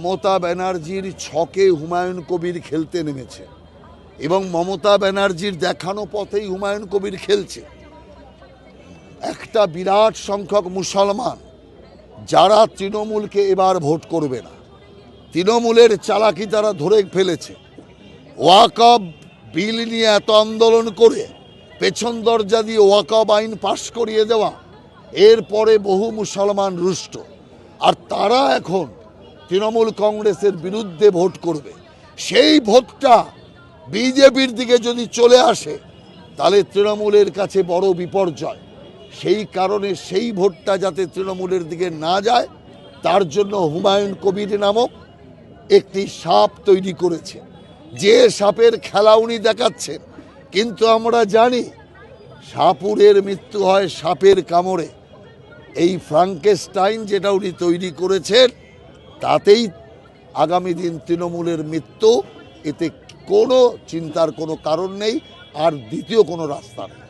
মমতা ব্যানার্জির ছকে হুমায়ুন কবির খেলতে নেমেছে এবং মমতা ব্যানার্জির দেখানো পথেই হুমায়ুন কবির খেলছে। একটা বিরাট সংখ্যক মুসলমান যারা তৃণমূলকে এবার ভোট করবে না, তৃণমূলের চালাকি তারা ধরে ফেলেছে। ওয়াকফ বিল নিয়ে এত আন্দোলন করে পেছন দরজা দিয়ে ওয়াকফ আইন পাশ করিয়ে দেওয়া, এরপরে বহু মুসলমান রুষ্ট, আর তারা এখন তৃণমূল কংগ্রেসের বিরুদ্ধে ভোট করবে। সেই ভোটটা বিজেপির দিকে যদি চলে আসে তাহলে তৃণমূলের কাছে বড় বিপর্যয়। সেই কারণে সেই ভোটটা যাতে তৃণমূলের দিকে না যায় তার জন্য হুমায়ুন কবির নামক একটি সাপ তৈরি করেছে। যে সাপের খেলা উনি দেখাচ্ছেন, কিন্তু আমরা জানি সাপুরের মৃত্যু হয় সাপের কামড়ে। এই ফ্রাঙ্কেস্টাইন যেটা উনি তৈরি করেছেন তাতেই আগামী দিন তৃণমূলের মৃত্যু। এতে কোনো চিন্তার কোনো কারণ নেই, আর দ্বিতীয় কোনো রাস্তা নেই।